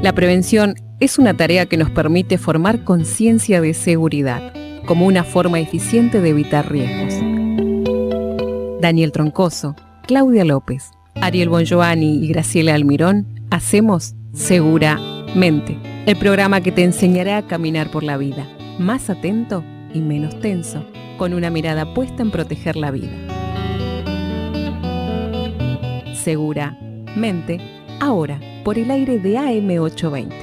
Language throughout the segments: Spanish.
La prevención es una tarea que nos permite formar conciencia de seguridad, como una forma eficiente de evitar riesgos. Daniel Troncoso, Claudia López, Ariel Bongiovanni y Graciela Almirón hacemos Seguramente, el programa que te enseñará a caminar por la vida, más atento y menos tenso, con una mirada puesta en proteger la vida. Seguramente, ahora, por el aire de AM820.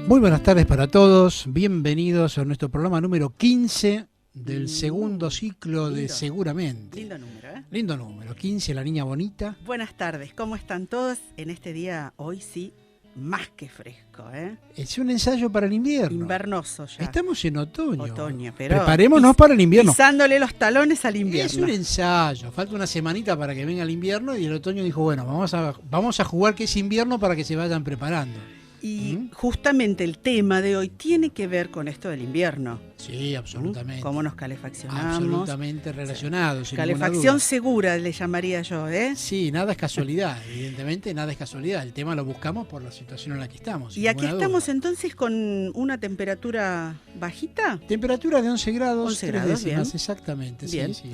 Muy buenas tardes para todos, bienvenidos a nuestro programa número 15 del segundo ciclo de Seguramente. Lindo número, ¿eh? Lindo número, 15, la niña bonita. Buenas tardes, ¿cómo están todos? En este día, hoy sí, más que fresco, ¿eh? Es un ensayo para el invierno. Invernoso ya. Estamos en otoño. Otoño, pero preparémonos para el invierno. Pisándole los talones al invierno. Es un ensayo, falta una semanita para que venga el invierno y el otoño dijo, bueno, vamos a jugar que es invierno para que se vayan preparando. Y justamente el tema de hoy tiene que ver con esto del invierno. Sí, absolutamente. Cómo nos calefaccionamos. Absolutamente relacionado. Sin calefacción segura le llamaría yo, ¿eh? Sí, nada es casualidad, evidentemente nada es casualidad. El tema lo buscamos por la situación en la que estamos. Y aquí estamos entonces con una temperatura bajita. Temperatura de 11 grados, 11 grados, bien. Exactamente. Bien. Sí.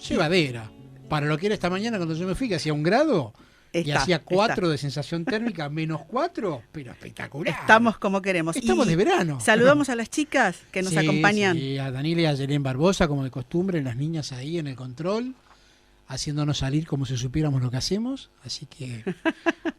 Llevadera. Para lo que era esta mañana cuando yo me fui, que hacía 1 grado... y hacía 4 de sensación térmica, menos 4, pero espectacular. Estamos como queremos. Estamos de verano. Saludamos a las chicas que nos acompañan. Sí, a Daniela y a Yelén Barbosa, como de costumbre, las niñas ahí en el control, haciéndonos salir como si supiéramos lo que hacemos. Así que,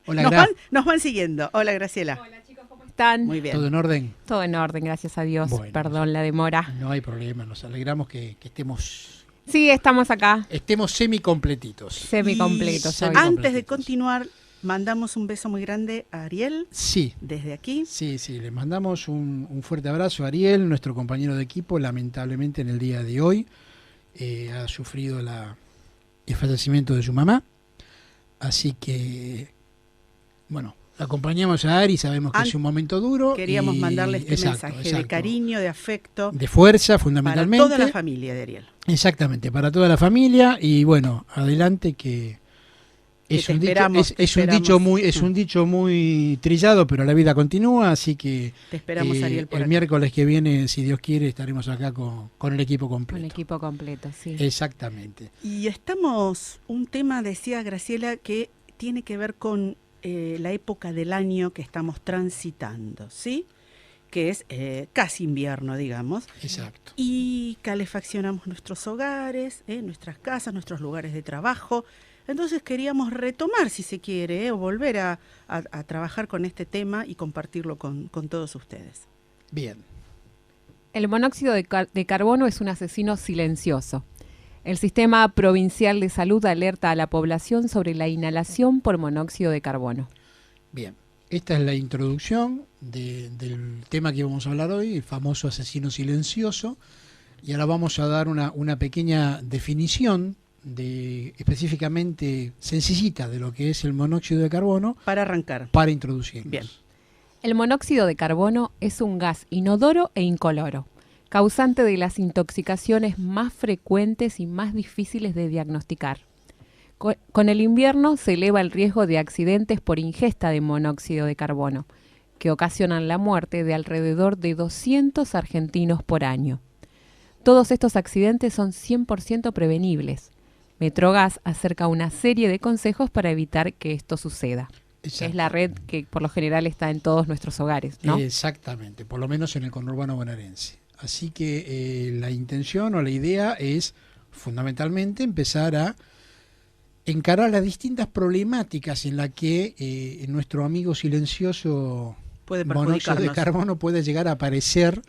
hola, nos van siguiendo. Hola, Graciela. Hola, chicos, ¿cómo están? Muy bien. ¿Todo en orden? Todo en orden, gracias a Dios. Bueno, perdón la demora. No hay problema, nos alegramos que estemos... Sí, estamos acá. Estemos semi-completitos. Semi-completos. Antes de continuar, mandamos un beso muy grande a Ariel. Sí. Desde aquí. Sí, le mandamos un fuerte abrazo a Ariel, nuestro compañero de equipo. Lamentablemente en el día de hoy ha sufrido el fallecimiento de su mamá. Así que, bueno, acompañamos a Ari, sabemos que es un momento duro. Queríamos mandarle este mensaje de cariño, de afecto. De fuerza, fundamentalmente. Para toda la familia de Ariel. Exactamente, para toda la familia. Y bueno, adelante que es un dicho muy trillado, pero la vida continúa, así que te esperamos, Ariel, por el acá. Miércoles que viene, si Dios quiere, estaremos acá con el equipo completo. Con el equipo completo, sí. Exactamente. Y un tema, decía Graciela, que tiene que ver con la época del año que estamos transitando, ¿sí? Que es casi invierno, digamos. Exacto. Y calefaccionamos nuestros hogares, nuestras casas, nuestros lugares de trabajo. Entonces queríamos retomar, si se quiere, o volver a trabajar con este tema y compartirlo con todos ustedes. Bien. El monóxido de carbono es un asesino silencioso. El Sistema Provincial de Salud alerta a la población sobre la inhalación por monóxido de carbono. Bien. Esta es la introducción del tema que vamos a hablar hoy, el famoso asesino silencioso. Y ahora vamos a dar una pequeña definición específicamente sencillita de lo que es el monóxido de carbono. Para arrancar. Para introducirnos. Bien. El monóxido de carbono es un gas inodoro e incoloro, causante de las intoxicaciones más frecuentes y más difíciles de diagnosticar. Con el invierno se eleva el riesgo de accidentes por ingesta de monóxido de carbono, que ocasionan la muerte de alrededor de 200 argentinos por año. Todos estos accidentes son 100% prevenibles. Metrogas acerca una serie de consejos para evitar que esto suceda. Es la red que por lo general está en todos nuestros hogares, ¿no? Exactamente, por lo menos en el conurbano bonaerense. Así que la intención o la idea es fundamentalmente empezar a encarar las distintas problemáticas en las que nuestro amigo silencioso monóxido de carbono puede llegar a aparecer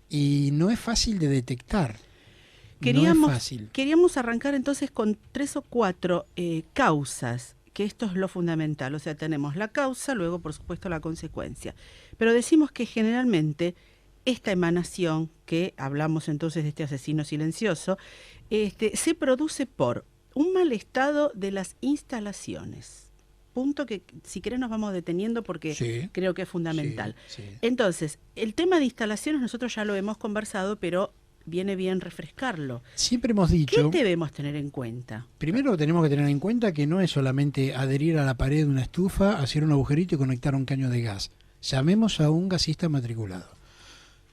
y no es fácil de detectar. Queríamos arrancar entonces con 3 o 4 causas, que esto es lo fundamental. O sea, tenemos la causa, luego por supuesto la consecuencia. Pero decimos que generalmente esta emanación, que hablamos entonces de este asesino silencioso, se produce por un mal estado de las instalaciones. punto que si querés nos vamos deteniendo porque Sí. creo que es fundamental. Sí, sí. Entonces, el tema de instalaciones nosotros ya lo hemos conversado, pero viene bien refrescarlo. Siempre hemos ¿Qué dicho, debemos tener en cuenta? primero tenemos que tener en cuenta que no es solamente adherir a la pared de una estufa, hacer un agujerito y conectar un caño de gas. Llamemos a un gasista matriculado.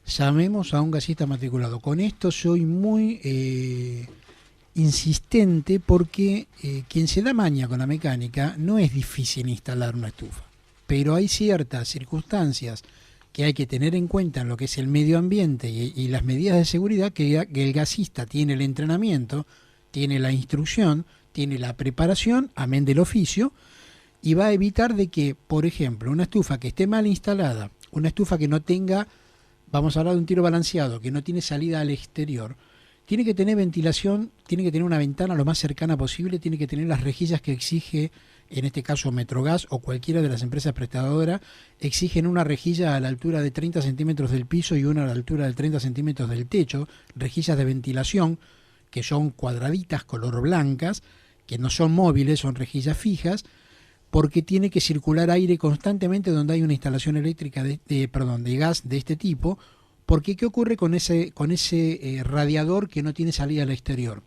Llamemos a un gasista matriculado. Con esto soy muy insistente porque quien se da maña con la mecánica no es difícil instalar una estufa, pero hay ciertas circunstancias que hay que tener en cuenta en lo que es el medio ambiente y las medidas de seguridad que el gasista tiene el entrenamiento, tiene la instrucción, tiene la preparación, amén del oficio, y va a evitar de que, por ejemplo, una estufa que esté mal instalada, una estufa que no tenga, vamos a hablar de un tiro balanceado, que no tiene salida al exterior, tiene que tener ventilación, tiene que tener una ventana lo más cercana posible, tiene que tener las rejillas que exige, en este caso Metrogas o cualquiera de las empresas prestadoras, exigen una rejilla a la altura de 30 centímetros del piso y una a la altura de 30 centímetros del techo, rejillas de ventilación que son cuadraditas color blancas, que no son móviles, son rejillas fijas, porque tiene que circular aire constantemente donde hay una instalación eléctrica de gas de este tipo, porque ¿qué ocurre con ese radiador que no tiene salida al exterior?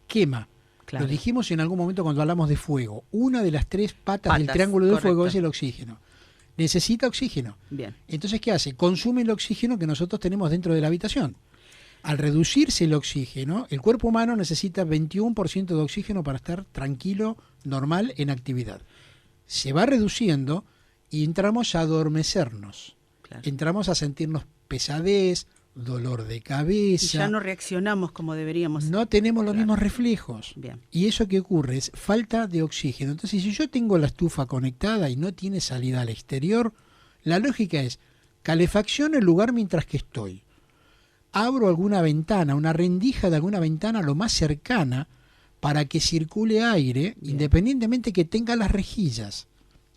Quema. Claro. Lo dijimos en algún momento cuando hablamos de fuego. Una de las tres patas del triángulo del fuego es el oxígeno. Necesita oxígeno. Bien. Entonces, ¿qué hace? Consume el oxígeno que nosotros tenemos dentro de la habitación. Al reducirse el oxígeno, el cuerpo humano necesita 21% de oxígeno para estar tranquilo, normal, en actividad. Se va reduciendo y entramos a adormecernos. Claro. Entramos a sentirnos pesadez, dolor de cabeza. Y ya no reaccionamos como deberíamos. No tenemos los mismos reflejos. Bien. Y eso que ocurre es falta de oxígeno. Entonces, si yo tengo la estufa conectada y no tiene salida al exterior, la lógica es calefacción el lugar mientras que estoy. Abro alguna ventana, una rendija de alguna ventana lo más cercana para que circule aire, Bien. independientemente que tenga las rejillas.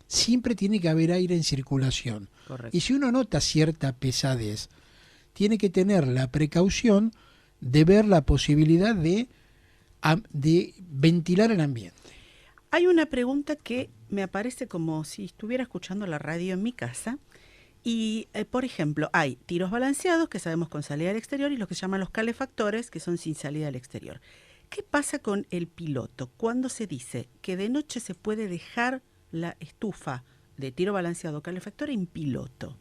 Siempre tiene que haber aire en circulación. Correcto. Y si uno nota cierta pesadez, tiene que tener la precaución de ver la posibilidad de ventilar el ambiente. Hay una pregunta que me aparece como si estuviera escuchando la radio en mi casa. Y, por ejemplo, hay tiros balanceados que sabemos con salida al exterior y los que se llaman los calefactores que son sin salida al exterior. ¿Qué pasa con el piloto cuando se dice que de noche se puede dejar la estufa de tiro balanceado o calefactor en piloto?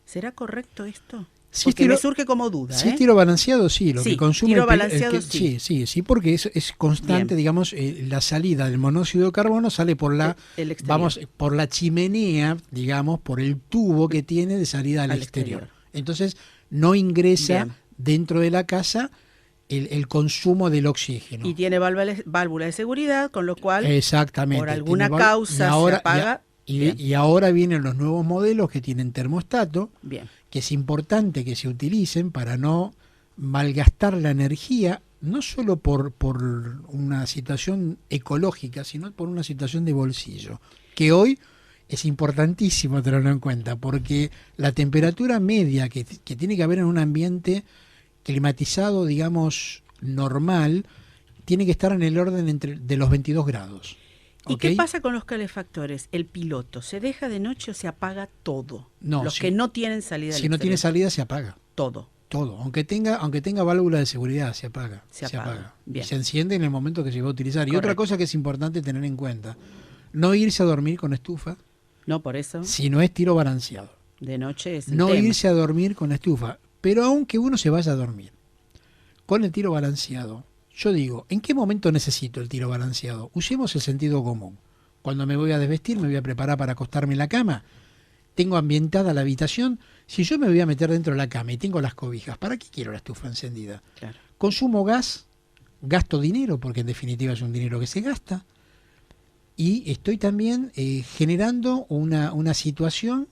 ¿Será correcto esto? Si Porque es tiro, me surge como duda. si es tiro balanceado, sí, lo Sí, que consume tiro el balanceado, sí, porque es constante, Bien. digamos, la salida del monóxido de carbono sale por la El exterior. por la chimenea, digamos, por el tubo que tiene de salida al exterior. Entonces, no ingresa Bien. dentro de la casa el consumo del oxígeno. Y tiene válvula de seguridad, con lo cual, Exactamente. por alguna Tiene causa, se apaga. Bien. Y ahora vienen los nuevos modelos que tienen termostato, Bien. que es importante que se utilicen para no malgastar la energía, no solo por una situación ecológica, sino por una situación de bolsillo, que hoy es importantísimo tenerlo en cuenta, porque la temperatura media que tiene que haber en un ambiente climatizado, digamos, normal, tiene que estar en el orden de los 22 grados. ¿Y ¿Ok? qué pasa con los calefactores? El piloto, ¿se deja de noche o se apaga todo? No, los si- que no tienen salida al Si no tiene exterior. salida, se apaga. Todo. Todo. Aunque tenga válvula de seguridad, se apaga. Se apaga. Y Bien. se enciende en el momento que se va a utilizar. Y Correcto. otra cosa que es importante tener en cuenta, no irse a dormir con estufa No, por eso, si no es tiro balanceado. de noche es el No tema. irse a dormir con estufa. Pero aunque uno se vaya a dormir con el tiro balanceado, yo digo, ¿en qué momento necesito el tiro balanceado? Usemos el sentido común. Cuando me voy a desvestir, me voy a preparar para acostarme en la cama. Tengo ambientada la habitación. Si yo me voy a meter dentro de la cama y tengo las cobijas, ¿para qué quiero la estufa encendida? Claro. Consumo gas, gasto dinero, porque en definitiva es un dinero que se gasta. Y estoy también generando una situación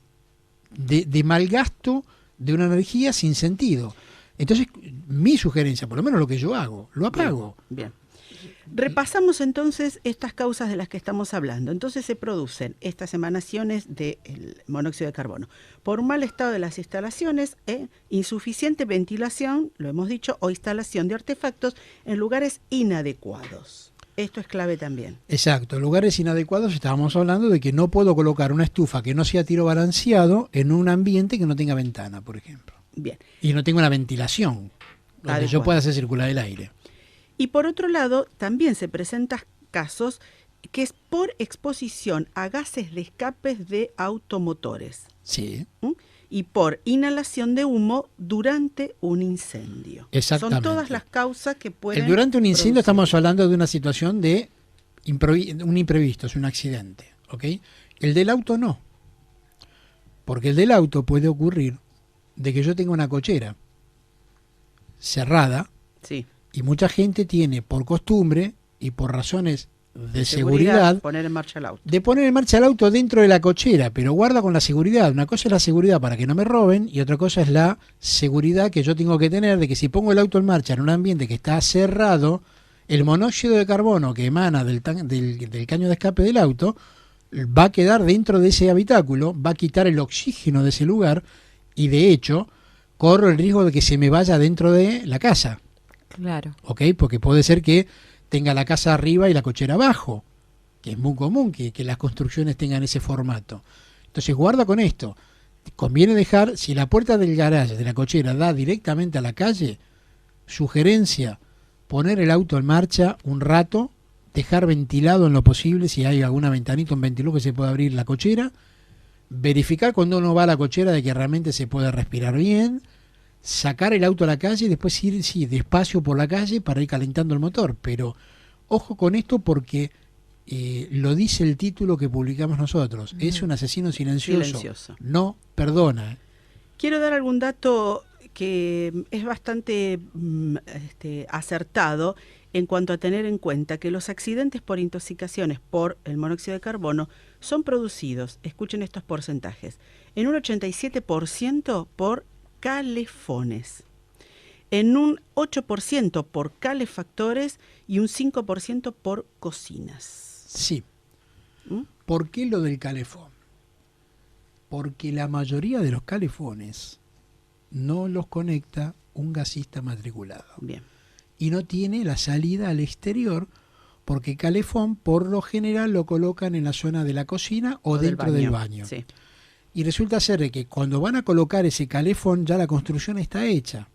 de mal gasto de una energía sin sentido. Entonces, mi sugerencia, por lo menos lo que yo hago, lo apago. Bien. Repasamos entonces estas causas de las que estamos hablando. Entonces se producen estas emanaciones del monóxido de carbono por un mal estado de las instalaciones, insuficiente ventilación, lo hemos dicho, o instalación de artefactos en lugares inadecuados. Esto es clave también. Exacto, lugares inadecuados, estábamos hablando de que no puedo colocar una estufa que no sea tiro balanceado en un ambiente que no tenga ventana, por ejemplo. Bien. Y no tenga una ventilación donde Adecuado. yo pueda hacer circular el aire. Y por otro lado, también se presentan casos que es por exposición a gases de escapes de automotores. Sí. Y por inhalación de humo durante un incendio. Exactamente. Son todas las causas que pueden... Durante un incendio producir. estamos hablando de una situación de un imprevisto, es un accidente, ¿ok? El del auto no. Porque el del auto puede ocurrir de que yo tenga una cochera cerrada Sí. y mucha gente tiene por costumbre y por razones de seguridad Poner en marcha el auto. de poner en marcha el auto dentro de la cochera, pero guarda con la seguridad. Una cosa es la seguridad para que no me roben y otra cosa es la seguridad que yo tengo que tener de que si pongo el auto en marcha en un ambiente que está cerrado, el monóxido de carbono que emana del caño de escape del auto va a quedar dentro de ese habitáculo, va a quitar el oxígeno de ese lugar y de hecho corro el riesgo de que se me vaya dentro de la casa. Claro. ¿Ok? Porque puede ser que tenga la casa arriba y la cochera abajo, que es muy común que las construcciones tengan ese formato. Entonces guarda con esto. Conviene dejar, si la puerta del garaje de la cochera da directamente a la calle, sugerencia, poner el auto en marcha un rato, dejar ventilado en lo posible, si hay alguna ventanita, un ventilú que se pueda abrir la cochera, verificar cuando uno va a la cochera de que realmente se puede respirar bien, sacar el auto a la calle y después ir despacio por la calle para ir calentando el motor. Pero ojo con esto porque lo dice el título que publicamos nosotros. Es un asesino silencioso. No perdona. Quiero dar algún dato que es bastante acertado en cuanto a tener en cuenta que los accidentes por intoxicaciones por el monóxido de carbono son producidos, escuchen estos porcentajes, en un 87% por calefones, en un 8% por calefactores y un 5% por cocinas. Sí. ¿Por qué lo del calefón? Porque la mayoría de los calefones no los conecta un gasista matriculado. Bien. Y no tiene la salida al exterior porque calefón por lo general lo colocan en la zona de la cocina o dentro del baño. Sí. Y resulta ser de que cuando van a colocar ese calefón ya la construcción está hecha.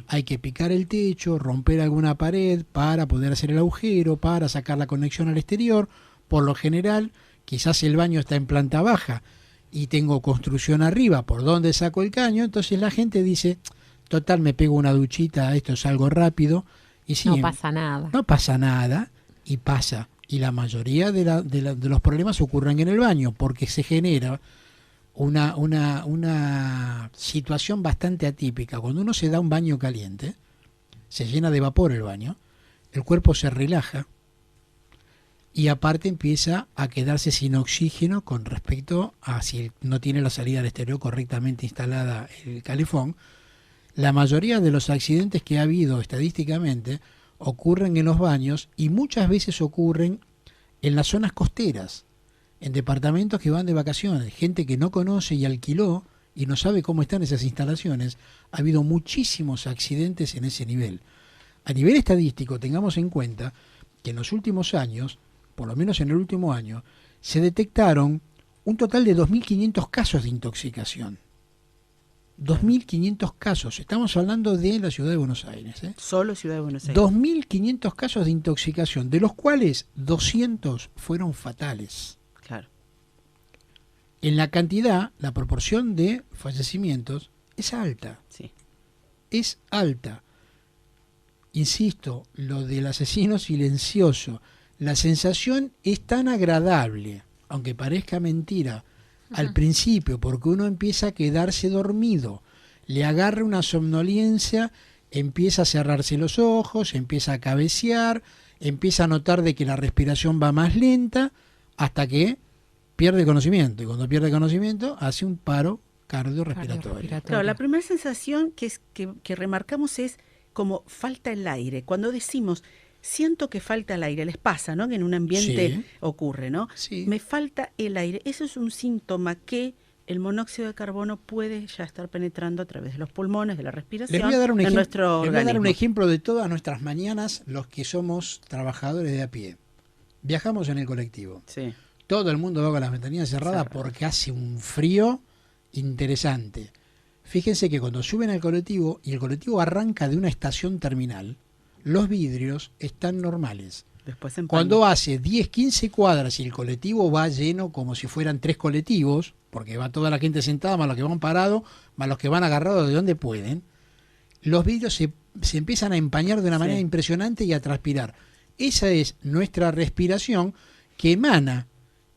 Hay que picar el techo, romper alguna pared para poder hacer el agujero, para sacar la conexión al exterior. Por lo general, quizás el baño está en planta baja y tengo construcción arriba, ¿por dónde saco el caño? Entonces la gente dice, total, me pego una duchita, esto es algo rápido. Y sí, No pasa nada. No pasa nada y pasa. Y la mayoría de los problemas ocurren en el baño porque se genera una situación bastante atípica. Cuando uno se da un baño caliente, se llena de vapor el baño, el cuerpo se relaja y aparte empieza a quedarse sin oxígeno con respecto a si no tiene la salida al exterior correctamente instalada el calefón. La mayoría de los accidentes que ha habido estadísticamente ocurren en los baños y muchas veces ocurren en las zonas costeras, en departamentos que van de vacaciones, gente que no conoce y alquiló y no sabe cómo están esas instalaciones. Ha habido muchísimos accidentes en ese nivel. A nivel estadístico, tengamos en cuenta que en los últimos años, por lo menos en el último año, se detectaron un total de 2.500 casos de intoxicación. 2.500 casos. Estamos hablando de la ciudad de Buenos Aires. Solo Ciudad de Buenos Aires. 2.500 casos de intoxicación, de los cuales 200 fueron fatales. Claro. En la cantidad, la proporción de fallecimientos es alta. Sí. Es alta. Insisto, lo del asesino silencioso, la sensación es tan agradable, aunque parezca mentira, al principio, porque uno empieza a quedarse dormido, le agarra una somnolencia, empieza a cerrarse los ojos, empieza a cabecear, empieza a notar de que la respiración va más lenta, hasta que pierde conocimiento. Y cuando pierde conocimiento, hace un paro cardiorrespiratorio. Claro, la primera sensación que remarcamos es como falta el aire. Cuando decimos, siento que falta el aire, les pasa, ¿no? Que en un ambiente ocurre, ¿no? Sí. Me falta el aire. Eso es un síntoma que el monóxido de carbono puede ya estar penetrando a través de los pulmones, de la respiración. Les voy a dar un nuestro ejemplo de organismo. todas nuestras mañanas, los que somos trabajadores de a pie. Viajamos en el colectivo. Sí. Todo el mundo va con las ventanillas cerradas porque hace un frío interesante. Fíjense que cuando suben al colectivo y el colectivo arranca de una estación terminal, los vidrios están normales. Después se empaña. Cuando hace 10, 15 cuadras y el colectivo va lleno como si fueran 3 colectivos, porque va toda la gente sentada, más los que van parados, más los que van agarrados de donde pueden, los vidrios se empiezan a empañar de una manera impresionante y a transpirar. Esa es nuestra respiración que emana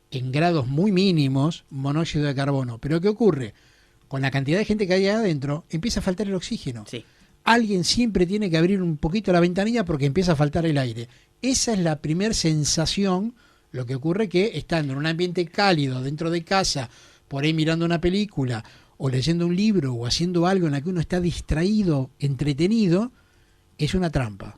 en grados muy mínimos monóxido de carbono. Pero ¿qué ocurre? Con la cantidad de gente que hay adentro, empieza a faltar el oxígeno. Sí. Alguien siempre tiene que abrir un poquito la ventanilla porque empieza a faltar el aire. Esa es la primera sensación. Lo que ocurre que estando en un ambiente cálido, dentro de casa, por ahí mirando una película, o leyendo un libro, o haciendo algo en la que uno está distraído, entretenido, es una trampa.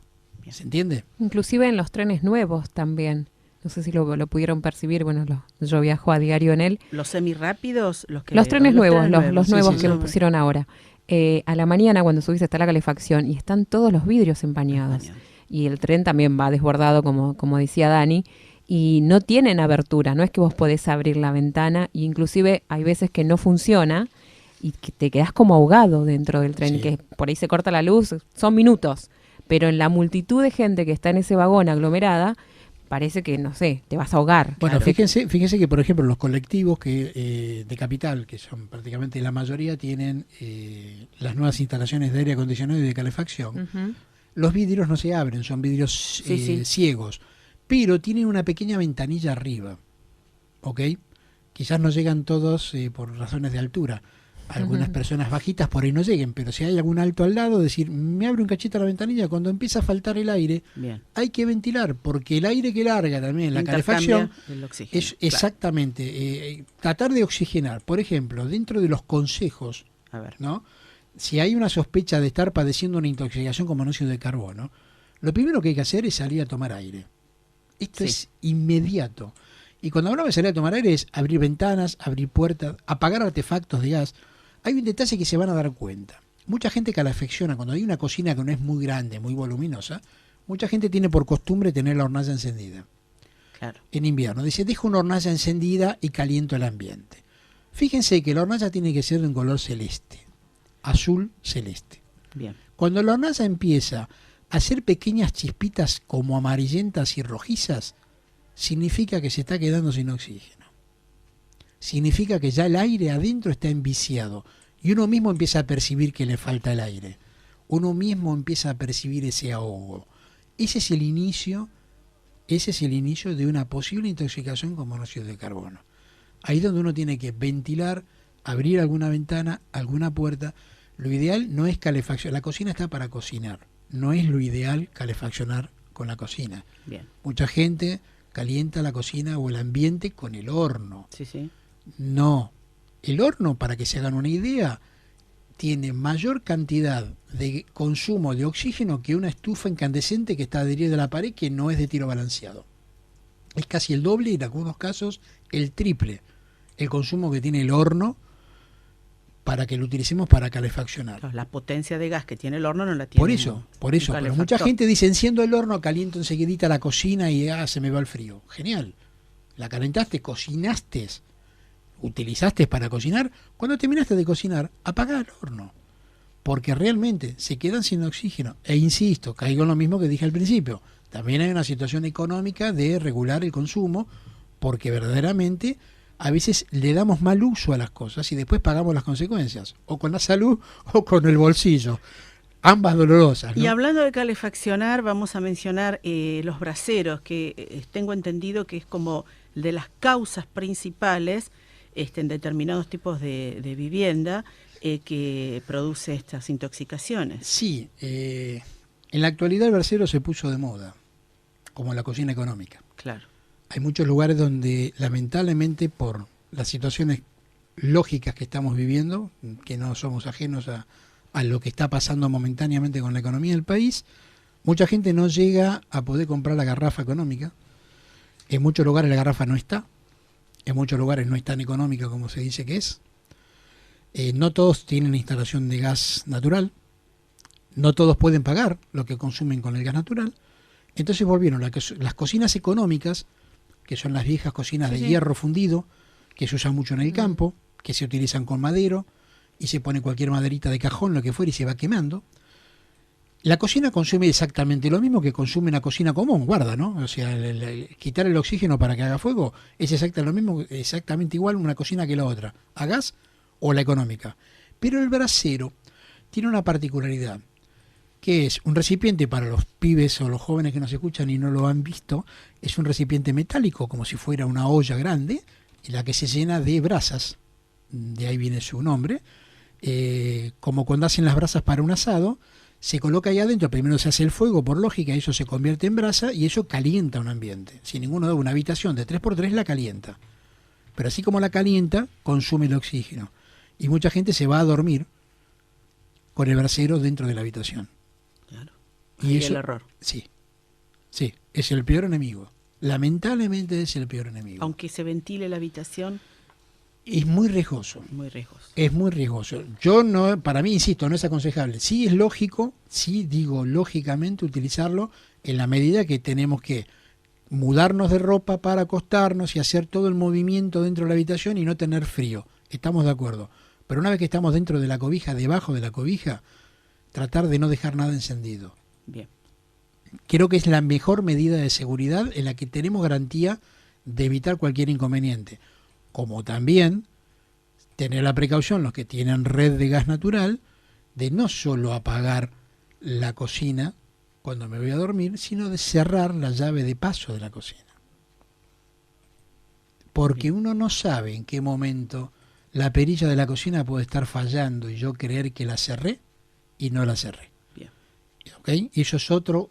¿Se entiende? Inclusive en los trenes nuevos también. No sé si lo pudieron percibir. Bueno, yo viajo a diario en él. Los semirápidos, los trenes nuevos, los nuevos sí, que pusieron ahora. A la mañana cuando subís está la calefacción y están todos los vidrios empañados. Y el tren también va desbordado, como decía Dani, y no tienen abertura. No es que vos podés abrir la ventana, y inclusive hay veces que no funciona y que te quedás como ahogado dentro del tren, que por ahí se corta la luz, son minutos. Pero en la multitud de gente que está en ese vagón aglomerada, parece que, no sé, te vas a ahogar. Bueno, fíjense que, por ejemplo, los colectivos que de capital, que son prácticamente la mayoría, tienen las nuevas instalaciones de aire acondicionado y de calefacción. Los vidrios no se abren, son vidrios ciegos, pero tienen una pequeña ventanilla arriba, ¿ok? Quizás no llegan todos por razones de altura. Algunas personas bajitas por ahí no lleguen, pero si hay algún alto al lado, decir, me abre un cachito la ventanilla, cuando empieza a faltar el aire, hay que ventilar, porque el aire que larga también la calefacción es exactamente tratar de oxigenar. Por ejemplo, dentro de los consejos, ¿no? Si hay una sospecha de estar padeciendo una intoxicación con monóxido de carbono, lo primero que hay que hacer es salir a tomar aire. Esto es inmediato. Y cuando hablamos de salir a tomar aire es abrir ventanas, abrir puertas, apagar artefactos de gas. Hay un detalle que se van a dar cuenta. Mucha gente calefacciona, cuando hay una cocina que no es muy grande, muy voluminosa, mucha gente tiene por costumbre tener la hornalla encendida. Claro. En invierno. Dice, dejo una hornalla encendida y caliento el ambiente. Fíjense que la hornalla tiene que ser de un color celeste. Azul celeste. Bien. Cuando la hornalla empieza a hacer pequeñas chispitas como amarillentas y rojizas, significa que se está quedando sin oxígeno. Significa que ya el aire adentro está enviciado y uno mismo empieza a percibir que le falta el aire. Uno mismo empieza a percibir ese ahogo. Ese es el inicio de una posible intoxicación con monóxido de carbono. Ahí es donde uno tiene que ventilar, abrir alguna ventana, alguna puerta. Lo ideal no es calefaccionar. La cocina está para cocinar. No es lo ideal calefaccionar con la cocina. Bien. Mucha gente calienta la cocina o el ambiente con el horno. No. El horno, para que se hagan una idea, tiene mayor cantidad de consumo de oxígeno que una estufa incandescente que está adherida a la pared, que no es de tiro balanceado. Es casi el doble y en algunos casos el triple el consumo que tiene el horno para que lo utilicemos para calefaccionar. La potencia de gas que tiene el horno no la tiene. Por eso. Pero mucha gente dice, enciendo el horno, caliento enseguidita la cocina y se me va el frío. Genial. La calentaste, cocinaste, utilizaste para cocinar. Cuando terminaste de cocinar, apagá el horno. Porque realmente se quedan sin oxígeno. E insisto, caigo en lo mismo que dije al principio. También hay una situación económica de regular el consumo, porque verdaderamente a veces le damos mal uso a las cosas y después pagamos las consecuencias, o con la salud o con el bolsillo, ambas dolorosas, ¿no? Y hablando de calefaccionar, vamos a mencionar los braseros, que tengo entendido que es como de las causas principales en determinados tipos de vivienda que produce estas intoxicaciones. Sí, en la actualidad el brasero se puso de moda, como la cocina económica. Claro. Hay muchos lugares donde, lamentablemente, por las situaciones lógicas que estamos viviendo, que no somos ajenos a lo que está pasando momentáneamente con la economía del país, mucha gente no llega a poder comprar la garrafa económica. En muchos lugares la garrafa no está. En muchos lugares no es tan económica como se dice que es. No todos tienen instalación de gas natural. No todos pueden pagar lo que consumen con el gas natural. Entonces volvieron las cocinas económicas que son las viejas cocinas Sí, de sí. hierro fundido, que se usan mucho en el campo, que se utilizan con madero, y se pone cualquier maderita de cajón, lo que fuera, y se va quemando. La cocina consume exactamente lo mismo que consume una cocina común, guarda, ¿no? O sea, quitar el oxígeno para que haga fuego es exactamente igual una cocina que la otra, a gas o la económica. Pero el brasero tiene una particularidad, que es un recipiente para los pibes o los jóvenes que nos escuchan y no lo han visto, es un recipiente metálico, como si fuera una olla grande, en la que se llena de brasas, de ahí viene su nombre, como cuando hacen las brasas para un asado, se coloca ahí adentro, primero se hace el fuego, por lógica, eso se convierte en brasa y eso calienta un ambiente. Si ninguno da una habitación de 3x3 la calienta. Pero así como la calienta, consume el oxígeno. Y mucha gente se va a dormir con el brasero dentro de la habitación. Claro. Y Ahí eso, el error. sí, es el peor enemigo. Lamentablemente es el peor enemigo. Aunque se ventile la habitación, Es muy riesgoso. muy riesgoso. Es muy riesgoso. Yo no, para mí, insisto, no es aconsejable. Sí es lógico, sí digo lógicamente utilizarlo en la medida que tenemos que mudarnos de ropa para acostarnos y hacer todo el movimiento dentro de la habitación y no tener frío. Estamos de acuerdo. Pero una vez que estamos dentro de la cobija, debajo de la cobija, tratar de no dejar nada encendido. Bien. Creo que es la mejor medida de seguridad en la que tenemos garantía de evitar cualquier inconveniente. Como también tener la precaución, los que tienen red de gas natural, de no solo apagar la cocina cuando me voy a dormir, sino de cerrar la llave de paso de la cocina. Porque uno no sabe en qué momento la perilla de la cocina puede estar fallando y yo creer que la cerré y no la cerré. Bien. ¿Ok? Y eso es otro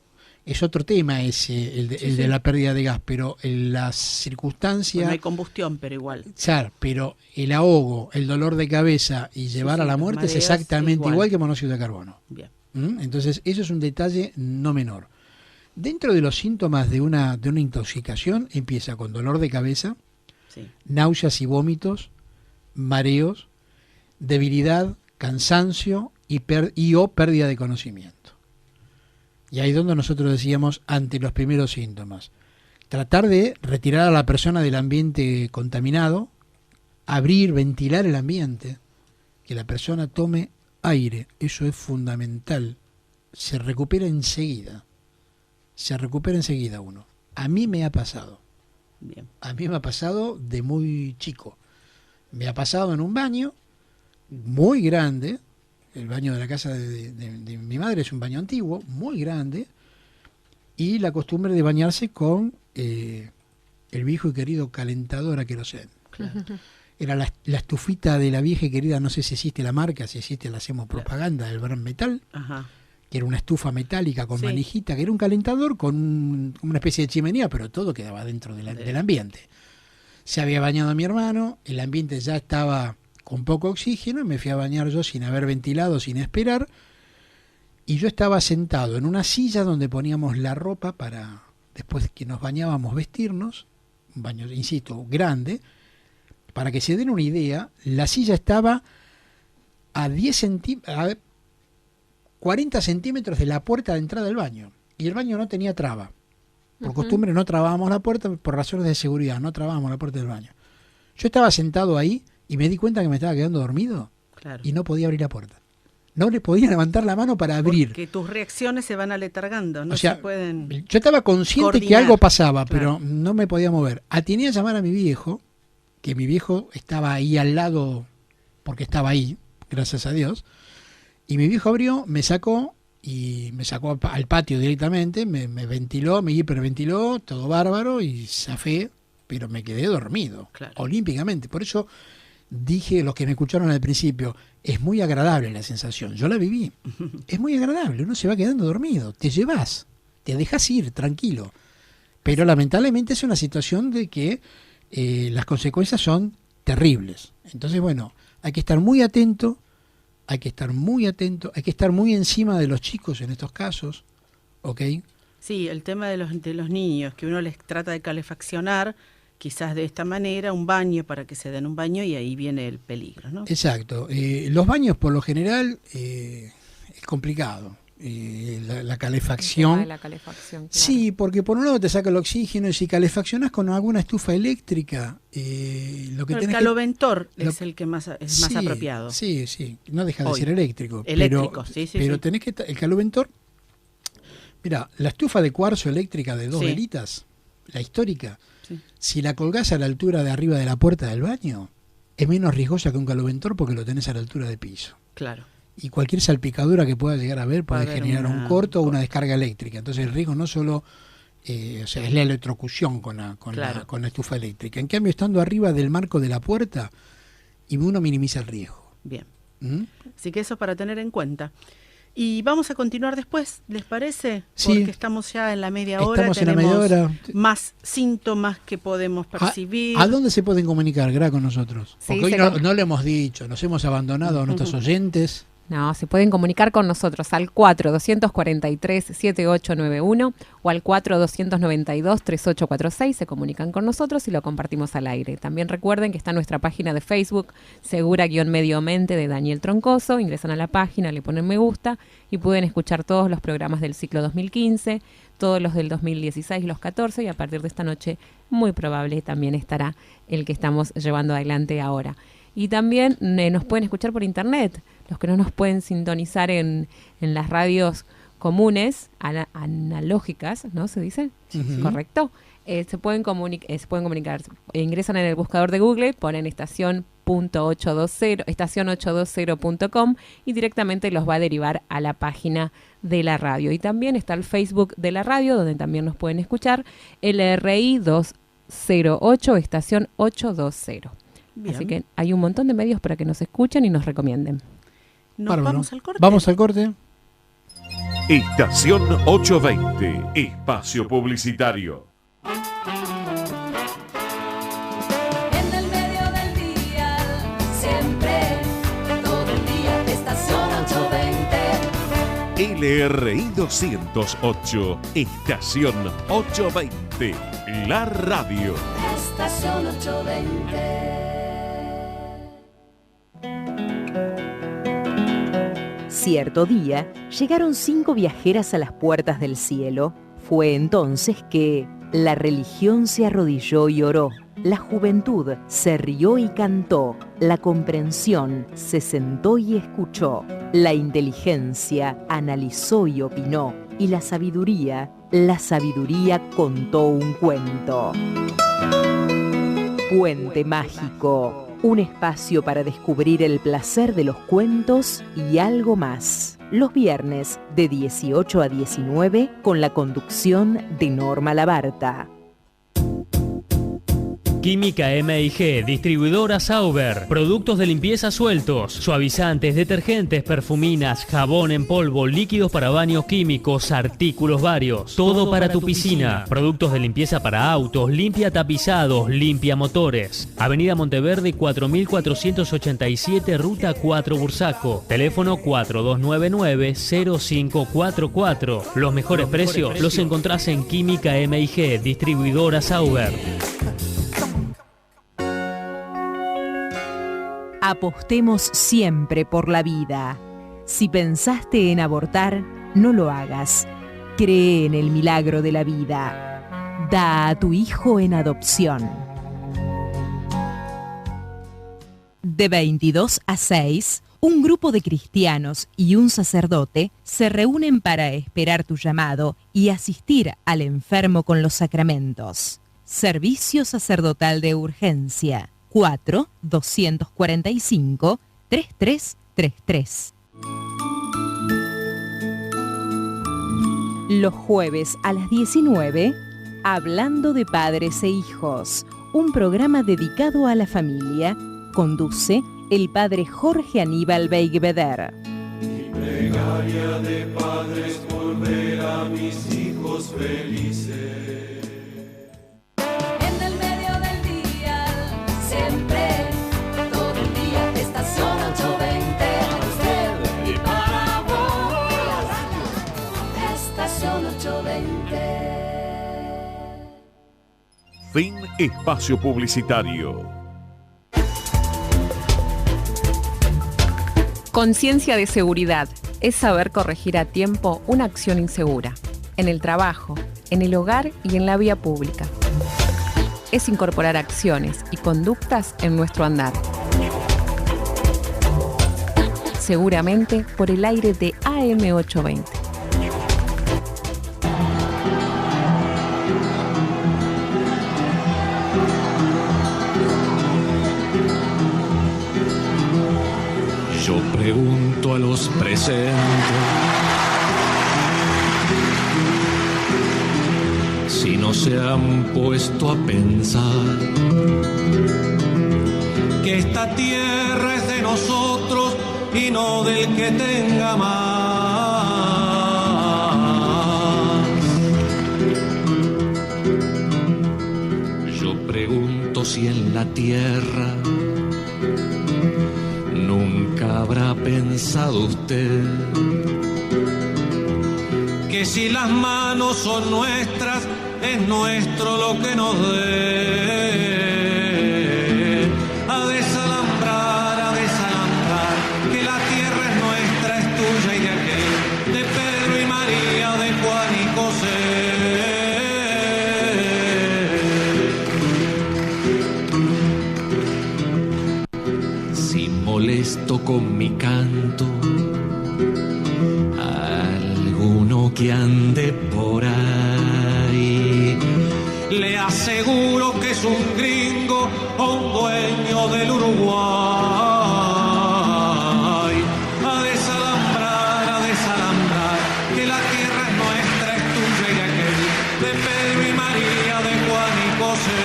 tema ese, el Sí. de la pérdida de gas, pero en las circunstancias... Bueno, hay combustión, pero igual. Claro, pero el ahogo, el dolor de cabeza y llevar sí, a la los muerte es mareos, exactamente igual. igual que monóxido de carbono. Bien. Entonces, eso es un detalle no menor. Dentro de los síntomas de una intoxicación, empieza con dolor de cabeza, Sí. náuseas y vómitos, mareos, debilidad, cansancio y o pérdida de conocimiento. Y ahí es donde nosotros decíamos, ante los primeros síntomas, tratar de retirar a la persona del ambiente contaminado, abrir, ventilar el ambiente, que la persona tome aire, eso es fundamental. Se recupera enseguida uno. A mí me ha pasado. Bien. A mí me ha pasado de muy chico. Me ha pasado en un baño muy grande. El baño de la casa de mi madre es un baño antiguo, muy grande. Y la costumbre de bañarse con el viejo y querido calentador a queroseno. Claro. Era la estufita de la vieja y querida, no sé si existe la marca, si existe la hacemos propaganda, del Gran Metal, Ajá. que era una estufa metálica con Sí. manijita, que era un calentador con una especie de chimenea, pero todo quedaba dentro del ambiente. Se había bañado mi hermano, el ambiente ya estaba con poco oxígeno, y me fui a bañar yo sin haber ventilado, sin esperar, y yo estaba sentado en una silla donde poníamos la ropa para, después que nos bañábamos, vestirnos, un baño, insisto, grande. Para que se den una idea, la silla estaba a 40 centímetros de la puerta de entrada del baño. Y el baño no tenía traba. Por costumbre no trabábamos la puerta por razones de seguridad, no trabábamos la puerta del baño. Yo estaba sentado ahí y me di cuenta que me estaba quedando dormido Claro. y no podía abrir la puerta. No le podía levantar la mano para abrir. Porque tus reacciones se van aletargando, no O sea, se pueden. yo estaba consciente que coordinar. algo pasaba, Claro. pero no me podía mover. Atiné a llamar a mi viejo, que mi viejo estaba ahí al lado, porque estaba ahí, gracias a Dios. Y mi viejo abrió, me sacó al patio directamente, me ventiló, me hiperventiló, todo bárbaro y zafé, pero me quedé dormido, Claro. olímpicamente. Por eso dije, los que me escucharon al principio, es muy agradable la sensación. Yo la viví. Es muy agradable, uno se va quedando dormido, te llevas, te dejas ir tranquilo. Pero lamentablemente es una situación de que las consecuencias son terribles. Entonces, bueno, hay que estar muy atento, hay que estar muy encima de los chicos en estos casos, ¿ok? Sí, el tema de los niños, que uno les trata de calefaccionar, quizás de esta manera, un baño para que se den un baño y ahí viene el peligro, ¿no? Exacto. Los baños, por lo general, es complicado. la calefacción. De la calefacción, claro. Sí, porque por un lado te saca el oxígeno y si calefaccionas con alguna estufa eléctrica, lo que el tenés caloventor que, es el que más apropiado. Sí, no deja de Hoy. ser eléctrico. Eléctrico, pero tenés que el caloventor. Mira, la estufa de cuarzo eléctrica de 2 Sí. velitas, la histórica, Sí. si la colgás a la altura de arriba de la puerta del baño, es menos riesgosa que un caloventor porque lo tenés a la altura de piso. Claro. Y cualquier salpicadura que pueda llegar a haber puede haber generar un corto o una descarga eléctrica. Entonces el riesgo no solo es la electrocución con Claro. la estufa eléctrica. En cambio, estando arriba del marco de la puerta, y uno minimiza el riesgo. Bien. ¿Mm? Así que eso para tener en cuenta. Y vamos a continuar después, ¿les parece? Sí. Porque estamos ya en la media hora. Estamos en la media hora. Más síntomas que podemos percibir. ¿A dónde se pueden comunicar, Gra, con nosotros? Sí, Porque hoy no lo hemos dicho, nos hemos abandonado a nuestros oyentes. No, se pueden comunicar con nosotros al 4-243-7891 o al 4-292-3846. Se comunican con nosotros y lo compartimos al aire. También recuerden que está nuestra página de Facebook, Segura-Mediomente de Daniel Troncoso. Ingresan a la página, le ponen me gusta y pueden escuchar todos los programas del ciclo 2015, todos los del 2016 y los 14. Y a partir de esta noche, muy probable, también estará el que estamos llevando adelante ahora. Y también nos pueden escuchar por internet. Los que no nos pueden sintonizar en las radios comunes, analógicas, ¿no? ¿Se dice? Uh-huh. Correcto. Se pueden comunicar. Ingresan en el buscador de Google, ponen estación 820.com y directamente los va a derivar a la página de la radio. Y también está el Facebook de la radio, donde también nos pueden escuchar, LRI 208, estación 820. Bien. Así que hay un montón de medios para que nos escuchen y nos recomienden. Vamos al corte. Vamos al corte. Estación 820, espacio publicitario. En el medio del día, siempre, todo el día, estación 820. LRI 208, estación 820, la radio. Estación 820. Cierto día, llegaron 5 viajeras a las puertas del cielo. Fue entonces que la religión se arrodilló y oró, la juventud se rió y cantó, la comprensión se sentó y escuchó, la inteligencia analizó y opinó, y la sabiduría contó un cuento. Puente Mágico, un espacio para descubrir el placer de los cuentos y algo más. Los viernes de 18 a 19 con la conducción de Norma Labarta. Química M&G, distribuidora Sauber, productos de limpieza sueltos, suavizantes, detergentes, perfuminas, jabón en polvo, líquidos para baños químicos, artículos varios. Todo para tu piscina. Productos de limpieza para autos, limpia tapizados, limpia motores. Avenida Monteverde 4487, Ruta 4 Bursaco. Teléfono 4299-0544. Los mejores precios los encontrás en Química M&G, distribuidora Sauber. Apostemos siempre por la vida. Si pensaste en abortar, no lo hagas. Cree en el milagro de la vida. Da a tu hijo en adopción. De 22 a 6, un grupo de cristianos y un sacerdote se reúnen para esperar tu llamado y asistir al enfermo con los sacramentos. Servicio sacerdotal de urgencia. 4-245-3333. Los jueves a las 19, Hablando de Padres e Hijos, un programa dedicado a la familia, conduce el padre Jorge Aníbal Beigveder. Mi plegaria de padres por ver a mis hijos felices. Siempre, todo el día, estación 820. Para usted y para vos. Estación 820. Fin espacio publicitario. Conciencia de seguridad. es saber corregir a tiempo una acción insegura, en el trabajo, en el hogar y en la vía pública. Es incorporar acciones y conductas en nuestro andar. Seguramente por el aire de AM820. Yo pregunto a los presentes si no se han puesto a pensar que esta tierra es de nosotros y no del que tenga más. Yo pregunto si en la tierra nunca habrá pensado usted que si las manos son nuestras, es nuestro lo que nos dé. A desalambrar, que la tierra es nuestra, es tuya y de aquel, de Pedro y María, de Juan y José. Si molesto con mi canto alguno que ande por ahí, le aseguro que es un gringo o un dueño del Uruguay. A desalambrar, que la tierra es nuestra, es tuya y de aquel, de Pedro y María, de Juan y José.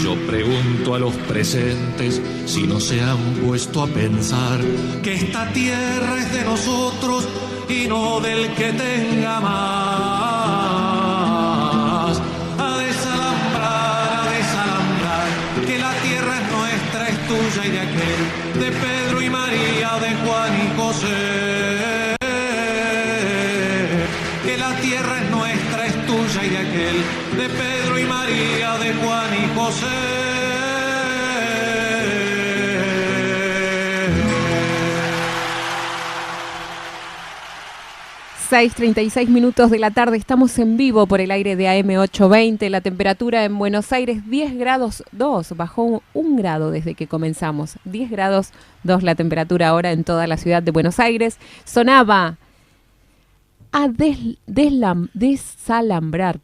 Yo pregunto a los presentes si no se han puesto a pensar que esta tierra es de nosotros y no del que tenga más. A desalambrar, que la tierra es nuestra, es tuya y de aquel, de Pedro y María, de Juan y José. Que la tierra es nuestra, es tuya y de aquel, de Pedro y María, de Juan y José. 6:36 minutos de la tarde, estamos en vivo por el aire de AM820, la temperatura en Buenos Aires 10 grados 2, bajó 1 grado desde que comenzamos, 10 grados 2 la temperatura ahora en toda la ciudad de Buenos Aires. Sonaba a desalambrar,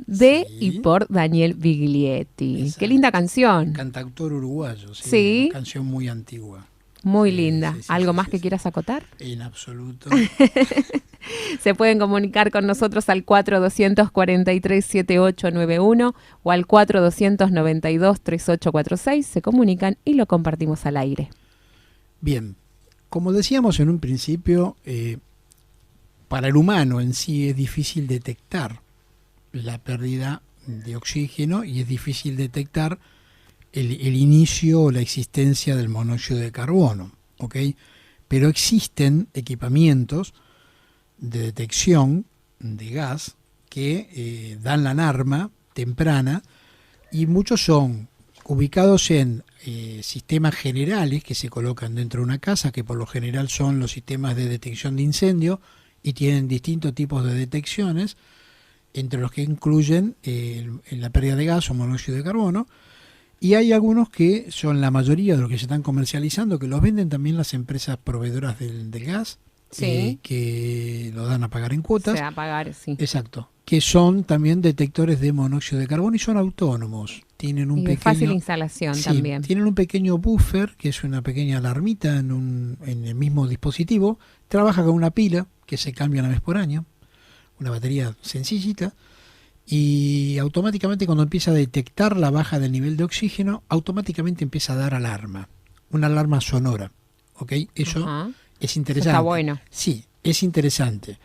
de Sí. y por Daniel Biglietti. Exacto. Qué linda canción. Cantautor uruguayo, sí. Sí. Una canción muy antigua. Muy Sí, linda. sí, sí, ¿Algo sí, más sí, que sí. quieras acotar? En absoluto. Se pueden comunicar con nosotros al 4243-7891 o al 4292-3846. Se comunican y lo compartimos al aire. Bien, como decíamos en un principio, para el humano en sí es difícil detectar la pérdida de oxígeno y es difícil detectar el inicio o la existencia del monóxido de carbono, ¿ok? Pero existen equipamientos de detección de gas que dan la alarma temprana y muchos son ubicados en sistemas generales que se colocan dentro de una casa, que por lo general son los sistemas de detección de incendio y tienen distintos tipos de detecciones, entre los que incluyen la pérdida de gas o monóxido de carbono. Y hay algunos que son la mayoría de los que se están comercializando, que los venden también las empresas proveedoras del gas, Sí. que lo dan a pagar en cuotas. O sea, pagar, sí. Exacto. Que son también detectores de monóxido de carbono y son autónomos. Tienen un Y de pequeño, fácil instalación sí, también. tienen un pequeño buffer, que es una pequeña alarmita en el mismo dispositivo. Trabaja con una pila que se cambia una vez por año, una batería sencillita. Y automáticamente cuando empieza a detectar la baja del nivel de oxígeno, automáticamente empieza a dar alarma, una alarma sonora, ¿ok? Eso Ajá. es Eso interesante. está bueno. Sí, es interesante.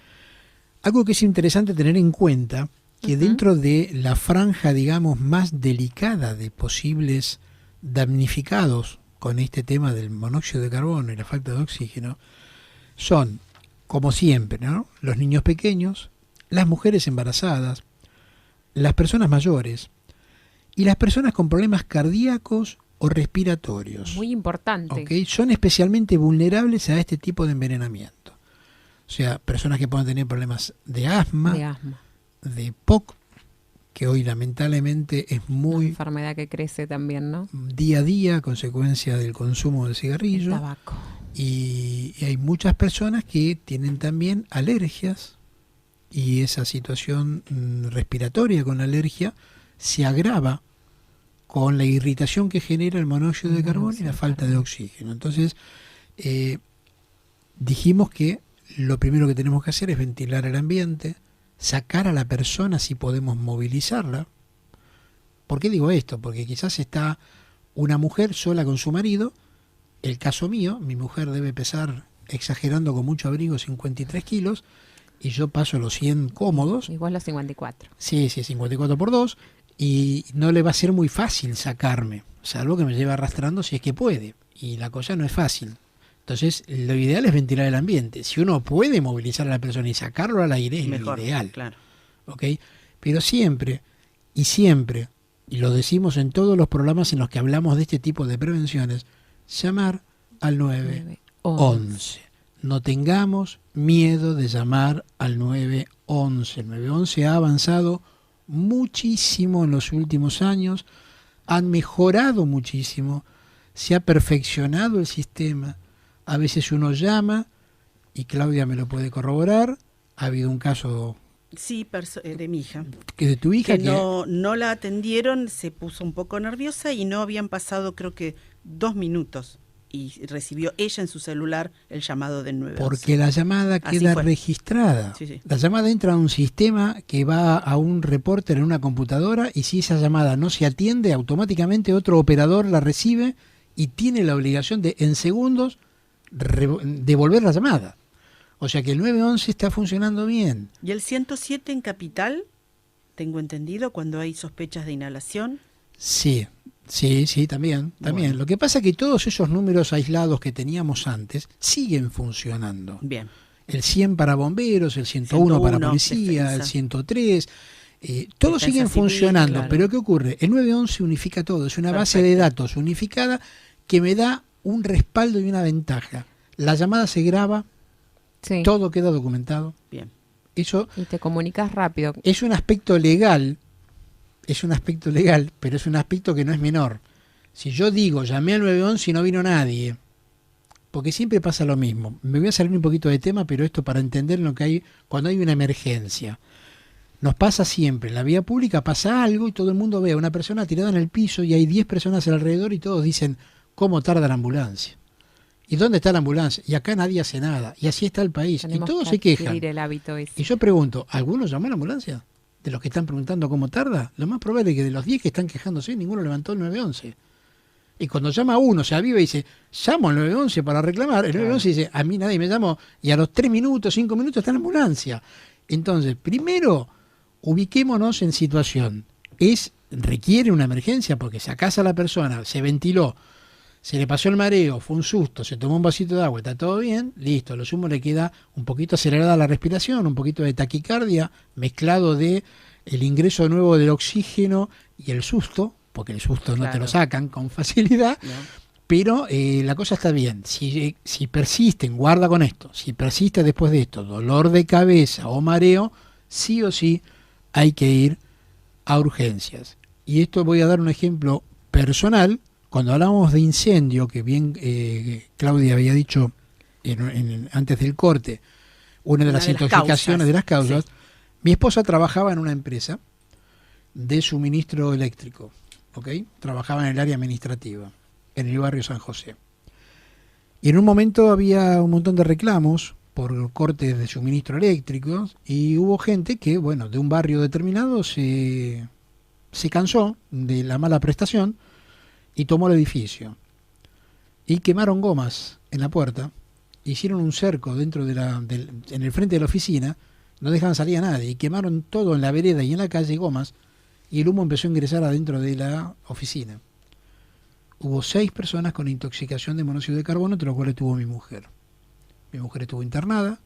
Algo que es interesante tener en cuenta, que Ujú. dentro de la franja, digamos, más delicada de posibles damnificados con este tema del monóxido de carbono y la falta de oxígeno, son, como siempre, ¿no?, los niños pequeños, las mujeres embarazadas, las personas mayores y las personas con problemas cardíacos o respiratorios. Muy importante. ¿Ok? Son especialmente vulnerables a este tipo de envenenamiento. O sea, personas que puedan tener problemas de asma, de POC, que hoy lamentablemente es Una muy enfermedad que crece también, ¿no? día a día a consecuencia del consumo de cigarrillo. El tabaco. Y hay muchas personas que tienen también alergias y esa situación respiratoria con alergia se agrava con la irritación que genera el monóxido de carbono y la falta de oxígeno. Entonces, dijimos que lo primero que tenemos que hacer es ventilar el ambiente, sacar a la persona si podemos movilizarla. ¿Por qué digo esto? Porque quizás está una mujer sola con su marido. El caso mío, mi mujer debe pesar, exagerando con mucho abrigo, 53 kilos, y yo paso los 100 cómodos. Igual los 54. Sí, 54 por 2, y no le va a ser muy fácil sacarme, salvo que me lleve arrastrando si es que puede, y la cosa no es fácil. Entonces, lo ideal es ventilar el ambiente. Si uno puede movilizar a la persona y sacarlo al aire, es Mejor, lo ideal. claro. ¿Ok? Pero siempre, y lo decimos en todos los programas en los que hablamos de este tipo de prevenciones, llamar al 911. No tengamos miedo de llamar al 911. El 911 ha avanzado muchísimo en los últimos años, han mejorado muchísimo, se ha perfeccionado el sistema. A veces uno llama, y Claudia me lo puede corroborar, ha habido un caso Sí, de mi hija. que de tu hija Que no la atendieron, se puso un poco nerviosa y no habían pasado creo que 2 minutos y recibió ella en su celular el llamado del 911. porque la llamada queda registrada. Sí. La llamada entra a un sistema que va a un reporter en una computadora, y si esa llamada no se atiende, automáticamente otro operador la recibe y tiene la obligación de, en segundos, devolver la llamada. O sea que el 911 está funcionando bien. Y el 107 en Capital, tengo entendido, cuando hay sospechas de inhalación. Sí, también. Bueno. Lo que pasa es que todos esos números aislados que teníamos antes siguen funcionando. Bien. El 100 para bomberos, el 101 para policía, defensa. el 103, todos Defensa siguen civil, funcionando. claro. Pero ¿qué ocurre? El 911 unifica todo, es una base de datos unificada que me da un respaldo y una ventaja. La llamada se graba, Sí. todo queda documentado. Bien. Eso Y te comunicas rápido. es un aspecto legal, pero es un aspecto que no es menor. Si yo digo, llamé al 911 y no vino nadie, porque siempre pasa lo mismo. Me voy a salir un poquito de tema, pero esto para entender lo que hay cuando hay una emergencia. Nos pasa siempre, en la vía pública pasa algo y todo el mundo ve a una persona tirada en el piso y hay 10 personas alrededor y todos dicen, ¿cómo tarda la ambulancia? ¿Y dónde está la ambulancia? Y acá nadie hace nada. Y así está el país. Tenemos y todos que se quejan. adquirir el hábito ese. Y yo pregunto, ¿alguno llamó a la ambulancia? De los que están preguntando cómo tarda, lo más probable es que de los 10 que están quejándose, ninguno levantó el 911. Y cuando llama uno, se aviva y dice, llamo al 911 para reclamar, el 911 dice, a mí nadie me llamó, y a los 3 minutos, 5 minutos está en la ambulancia. Entonces, primero, ubiquémonos en situación. Requiere una emergencia porque sacás a la persona, se ventiló, se le pasó el mareo, fue un susto, se tomó un vasito de agua, está todo bien, listo. A lo sumo le queda un poquito acelerada la respiración, un poquito de taquicardia, mezclado de el ingreso nuevo del oxígeno y el susto, porque el susto no te lo sacan con facilidad, ¿No? pero la cosa está bien. Si persisten, guarda con esto, si persiste después de esto dolor de cabeza o mareo, sí o sí hay que ir a urgencias. Y esto voy a dar un ejemplo personal. Cuando hablamos de incendio, que bien Claudia había dicho antes del corte, una de las intoxicaciones de las causas, sí. Mi esposa trabajaba en una empresa de suministro eléctrico, ¿ok? Trabajaba en el área administrativa, en el barrio San José. Y en un momento había un montón de reclamos por cortes de suministro eléctrico y hubo gente que, bueno, de un barrio determinado se cansó de la mala prestación y tomó el edificio. Y quemaron gomas en la puerta, hicieron un cerco dentro en el frente de la oficina, no dejaban salir a nadie, y quemaron todo en la vereda y en la calle gomas, y el humo empezó a ingresar adentro de la oficina. Hubo 6 personas con intoxicación de monóxido de carbono, entre los cuales estuvo mi mujer. Mi mujer estuvo internada,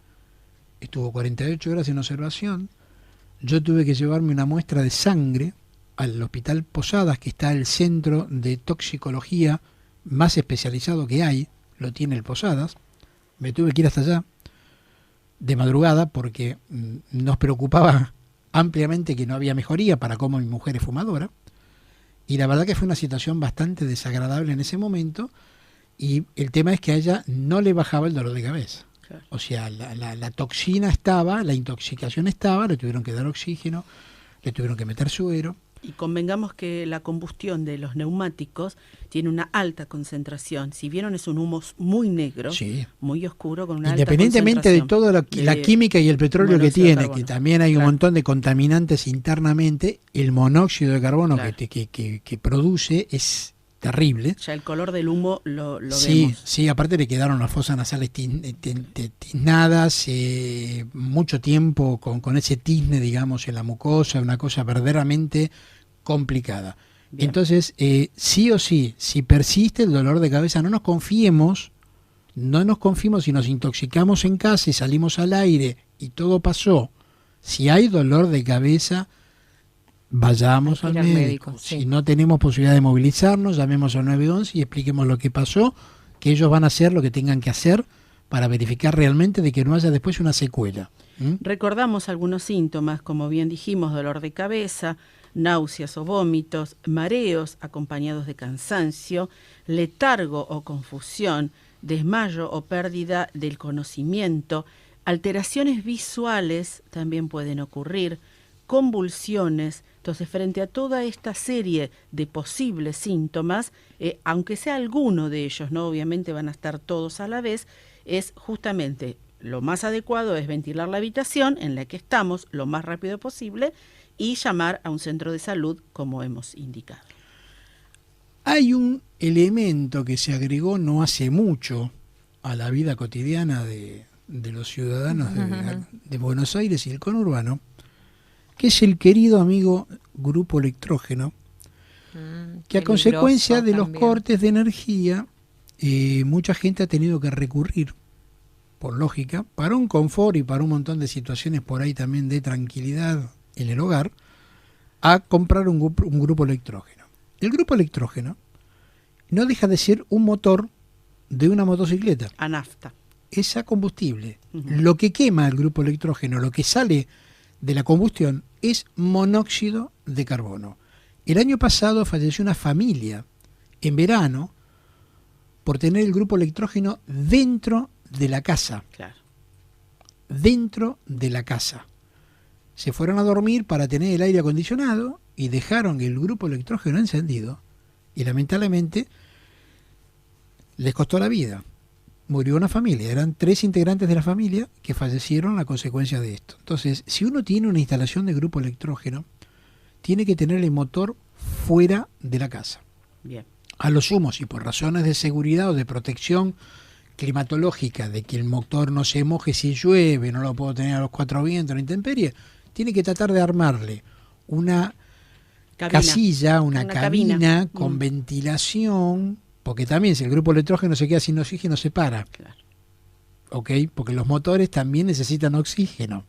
estuvo 48 horas en observación, yo tuve que llevarme una muestra de sangre al Hospital Posadas, que está el centro de toxicología más especializado que hay, lo tiene el Posadas. Me tuve que ir hasta allá de madrugada porque nos preocupaba ampliamente que no había mejoría para cómo mi mujer es fumadora. Y la verdad que fue una situación bastante desagradable en ese momento. Y el tema es que a ella no le bajaba el dolor de cabeza. Claro. O sea, la toxina estaba, la intoxicación estaba, le tuvieron que dar oxígeno, le tuvieron que meter suero. Y convengamos que la combustión de los neumáticos tiene una alta concentración. Si vieron, es un humo muy negro, sí, muy oscuro, con una independientemente alta de toda la química y el petróleo que tiene, que también hay un montón de contaminantes internamente, el monóxido de carbono que produce es terrible. Ya el color del humo lo vemos. Sí, aparte le quedaron las fosas nasales tiznadas, mucho tiempo con ese tizne, digamos, en la mucosa, una cosa verdaderamente complicada. Bien. Entonces, sí o sí, si persiste el dolor de cabeza, no nos confiemos si nos intoxicamos en casa y salimos al aire y todo pasó. Si hay dolor de cabeza, vayamos al médico. Sí. Si no tenemos posibilidad de movilizarnos, llamemos al 911 y expliquemos lo que pasó, que ellos van a hacer lo que tengan que hacer para verificar realmente de que no haya después una secuela. Recordamos algunos síntomas, como bien dijimos: dolor de cabeza, náuseas o vómitos, mareos acompañados de cansancio, letargo o confusión, desmayo o pérdida del conocimiento, alteraciones visuales también pueden ocurrir, convulsiones. Entonces, frente a toda esta serie de posibles síntomas, aunque sea alguno de ellos, no obviamente van a estar todos a la vez, es justamente lo más adecuado es ventilar la habitación en la que estamos lo más rápido posible y llamar a un centro de salud, como hemos indicado. Hay un elemento que se agregó no hace mucho a la vida cotidiana de los ciudadanos de Buenos Aires y el conurbano, que es el querido amigo grupo electrógeno, que a consecuencia de los cortes de energía, mucha gente ha tenido que recurrir, por lógica, para un confort y para un montón de situaciones por ahí también de tranquilidad en el hogar, a comprar un grupo electrógeno. El grupo electrógeno no deja de ser un motor de una motocicleta. A nafta. Es a combustible. Lo que quema el grupo electrógeno, lo que sale de la combustión, es monóxido de carbono. El año pasado falleció una familia en verano por tener el grupo electrógeno dentro de la casa. Claro. Dentro de la casa. Se fueron a dormir para tener el aire acondicionado y dejaron el grupo electrógeno encendido y lamentablemente les costó la vida. Murió una familia, eran 3 integrantes de la familia que fallecieron a consecuencia de esto. Entonces, si uno tiene una instalación de grupo electrógeno, tiene que tener el motor fuera de la casa. Bien. A lo sumo, si por razones de seguridad o de protección climatológica, de que el motor no se moje si llueve, no lo puedo tener a los 4 vientos, en la intemperie, tiene que tratar de armarle una casilla, una cabina con ventilación, porque también si el grupo electrógeno se queda sin oxígeno se para. Claro. ¿Ok? Porque los motores también necesitan oxígeno.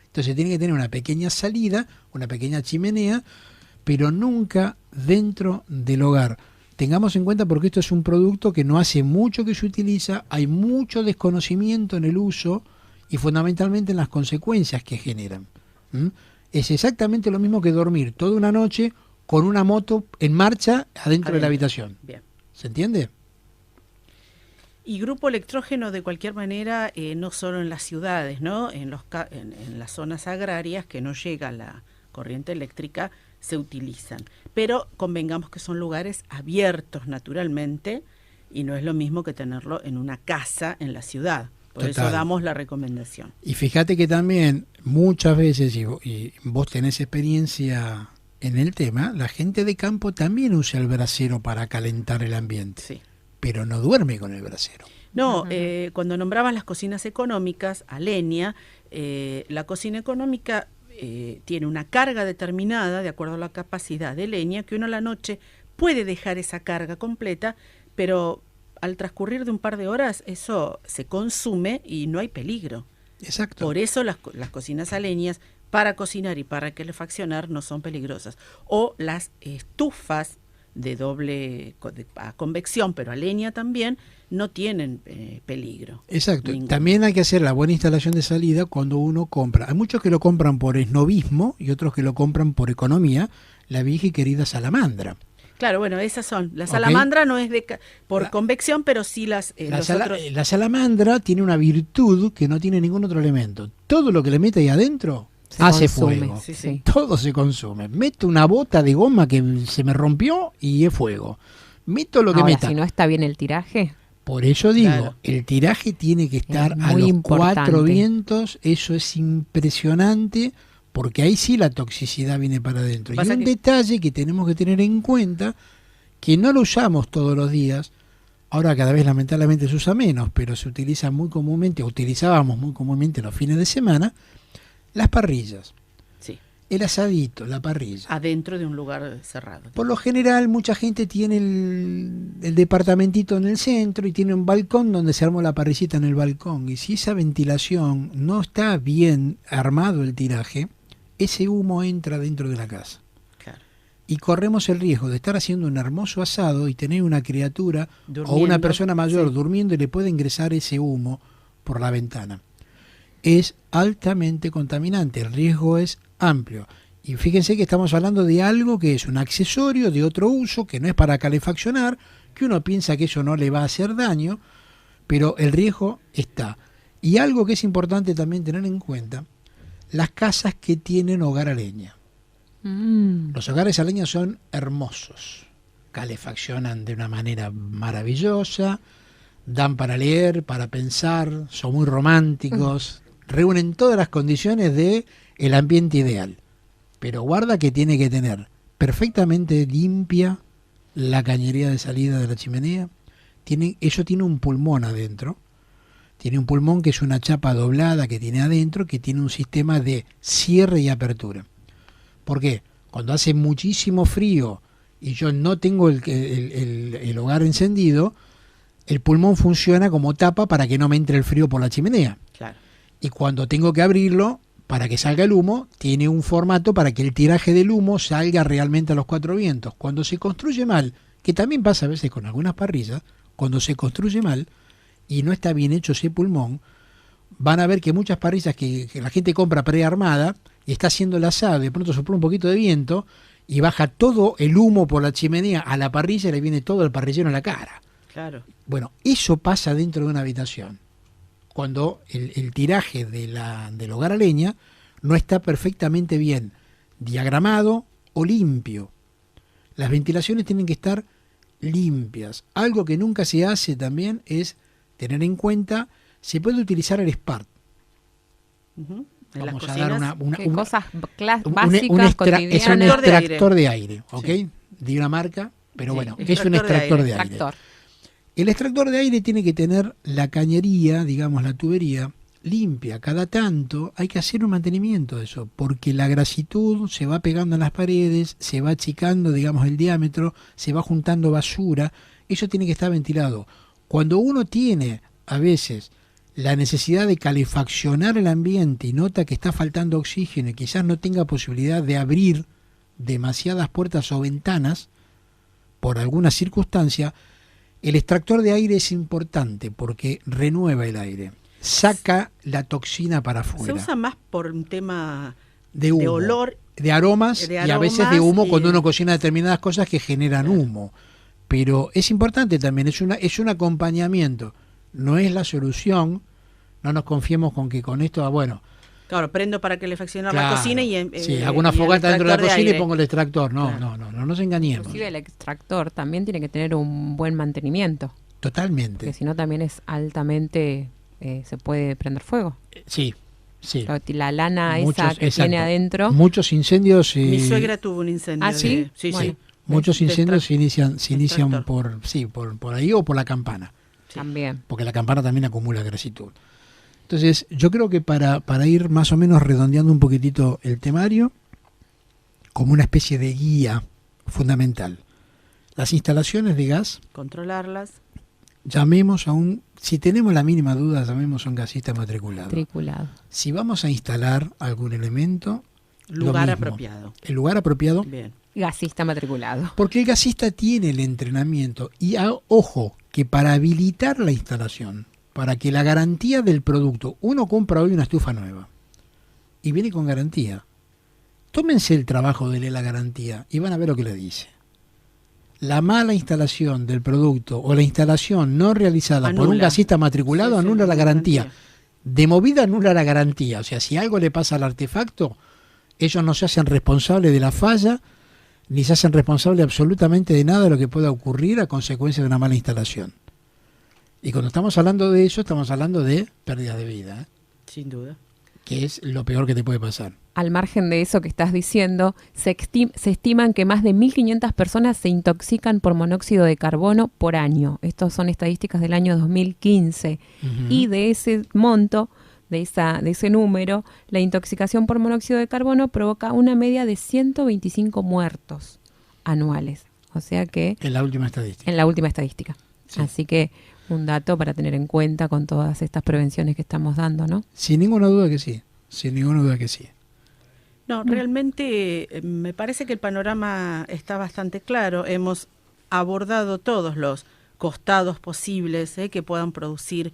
Entonces tiene que tener una pequeña salida, una pequeña chimenea, pero nunca dentro del hogar. Tengamos en cuenta porque esto es un producto que no hace mucho que se utiliza, hay mucho desconocimiento en el uso y fundamentalmente en las consecuencias que generan. Es exactamente lo mismo que dormir toda una noche con una moto en marcha adentro de la habitación. Bien. ¿Se entiende? Y grupo electrógeno de cualquier manera, no solo en las ciudades, ¿no? En las zonas agrarias que no llega la corriente eléctrica, se utilizan. Pero convengamos que son lugares abiertos naturalmente y no es lo mismo que tenerlo en una casa en la ciudad. Por eso damos la recomendación. Y fíjate que también muchas veces, y vos tenés experiencia en el tema, la gente de campo también usa el brasero para calentar el ambiente. Sí. Pero no duerme con el brasero. No, cuando nombrabas las cocinas económicas a leña, la cocina económica tiene una carga determinada de acuerdo a la capacidad de leña, que uno a la noche puede dejar esa carga completa, pero al transcurrir de un par de horas eso se consume y no hay peligro. Exacto. Por eso las cocinas a leñas para cocinar y para calefaccionar no son peligrosas. O las estufas de a convección, pero a leña también, no tienen peligro. Exacto. Ninguno. También hay que hacer la buena instalación de salida cuando uno compra. Hay muchos que lo compran por esnobismo y otros que lo compran por economía, la vieja y querida salamandra. Claro, bueno, esas son. La Ok. salamandra no es por La- convección, pero sí las La salamandra tiene una virtud que no tiene ningún otro elemento. Todo lo que le mete ahí adentro Se hace consume, fuego. Sí, sí. Todo se consume. Meto una bota de goma que se me rompió y es fuego. Meto lo que Ahora, meta. si no está bien el tiraje, Por eso digo, Claro. el tiraje tiene que estar a muy los importante. 4 vientos. Eso es impresionante, porque ahí sí la toxicidad viene para adentro. Y Pasa un que- detalle que tenemos que tener en cuenta, que no lo usamos todos los días, ahora cada vez lamentablemente se usa menos, pero se utiliza muy comúnmente, utilizábamos muy comúnmente los fines de semana, las parrillas, Sí, el asadito, la parrilla. adentro de un lugar cerrado. Por lo general, mucha gente tiene el departamentito en el centro y tiene un balcón donde se armó la parrillita en el balcón. Y si esa ventilación no está bien armado el tiraje, ese humo entra dentro de la casa. Claro. Y corremos el riesgo de estar haciendo un hermoso asado y tener una criatura o una Durmiendo, persona mayor sí. durmiendo y le puede ingresar ese humo por la ventana. Es altamente contaminante, el riesgo es amplio. Y fíjense que estamos hablando de algo que es un accesorio de otro uso, que no es para calefaccionar, que uno piensa que eso no le va a hacer daño, pero el riesgo está. Y algo que es importante también tener en cuenta, las casas que tienen hogar a leña. Los hogares a leña son hermosos, calefaccionan de una manera maravillosa, dan para leer, para pensar, son muy románticos, reúnen todas las condiciones de el ambiente ideal. Pero guarda que tiene que tener perfectamente limpia la cañería de salida de la chimenea. Eso tiene un pulmón adentro. Tiene un pulmón que es una chapa doblada que tiene adentro, que tiene un sistema de cierre y apertura. ¿Por qué? Cuando hace muchísimo frío y yo no tengo el hogar encendido, el pulmón funciona como tapa para que no me entre el frío por la chimenea. Claro. Y cuando tengo que abrirlo, para que salga el humo, tiene un formato para que el tiraje del humo salga realmente a los 4 vientos. Cuando se construye mal, que también pasa a veces con algunas parrillas, cuando se construye mal y no está bien hecho ese pulmón, van a ver que muchas parrillas que la gente compra prearmada y está haciendo el asado, y de pronto sopla un poquito de viento y baja todo el humo por la chimenea a la parrilla y le viene todo el parrillero en la cara. Claro. Bueno, eso pasa dentro de una habitación. Cuando el tiraje del hogar a leña no está perfectamente bien diagramado o limpio. Las ventilaciones tienen que estar limpias. Algo que nunca se hace también es tener en cuenta, se puede utilizar el SPART. Ujú. En las Vamos a cocinas, dar una ¿qué cosas un básicas, es un cotidianas? extractor de aire, ¿ok? Sí. De una marca, pero Sí, bueno, es un extractor de extractor aire. de aire. Tractor. El extractor de aire tiene que tener la cañería, digamos la tubería, limpia. Cada tanto hay que hacer un mantenimiento de eso, porque la grasitud se va pegando en las paredes, se va achicando, digamos, el diámetro, se va juntando basura. Eso tiene que estar ventilado. Cuando uno tiene, a veces, la necesidad de calefaccionar el ambiente y nota que está faltando oxígeno y quizás no tenga posibilidad de abrir demasiadas puertas o ventanas por alguna circunstancia, el extractor de aire es importante porque renueva el aire, saca la toxina para se afuera, usa más por un tema de humo, de olor, de aromas, de y a veces de aromas humo y- cuando uno cocina determinadas cosas que generan humo. Pero es importante también, es un acompañamiento, no es la solución. No nos confiemos con que con esto, bueno, claro, prendo para calefaccionar claro, la cocina y sí, hago una y el fogata dentro de la extractor cocina y aire. pongo el extractor. No, Claro. no nos engañemos. Inclusive el extractor también tiene que tener un buen mantenimiento, Totalmente. porque si no también es altamente, se puede prender fuego. Sí, sí. La lana Muchos- esa que exacto. tiene adentro. Muchos incendios. Mi suegra tuvo un incendio. ¿Ah, sí? Sí, Bueno. sí. Muchos De incendios extract- se inician extractor. por ahí o por la campana, También. porque la campana también acumula grasitud. Entonces, yo creo que para ir más o menos redondeando un poquitito el temario, como una especie de guía fundamental, las instalaciones de gas, Controlarlas. llamemos a si tenemos la mínima duda, llamemos a un gasista matriculado. Matriculado. Si vamos a instalar algún elemento, Lugar lo mismo. apropiado. El lugar apropiado, Bien. Gasista matriculado. porque el gasista tiene el entrenamiento y ojo, que para habilitar la instalación, para que la garantía del producto, uno compra hoy una estufa nueva y viene con garantía. Tómense el trabajo de leer la garantía y van a ver lo que le dice. La mala instalación del producto o la instalación no realizada por un Anula. gasista matriculado Sí, sí, anula la la garantía. garantía. De movida anula la garantía. O sea, si algo le pasa al artefacto, ellos no se hacen responsables de la falla, ni se hacen responsables absolutamente de nada de lo que pueda ocurrir a consecuencia de una mala instalación. Y cuando estamos hablando de eso, estamos hablando de pérdida de vida, Sin duda. que es lo peor que te puede pasar. Al margen de eso que estás diciendo, se estiman que más de 1.500 personas se intoxican por monóxido de carbono por año. Estas son estadísticas del año 2015. Y de ese monto, de ese número, la intoxicación por monóxido de carbono provoca una media de 125 muertos anuales. O sea que En la última estadística. en la última estadística. Sí. Así que un dato para tener en cuenta con todas estas prevenciones que estamos dando, ¿no? Sin ninguna duda que sí. Sin ninguna duda que sí. No, realmente me parece que el panorama está bastante claro. Hemos abordado todos los costados posibles que puedan producir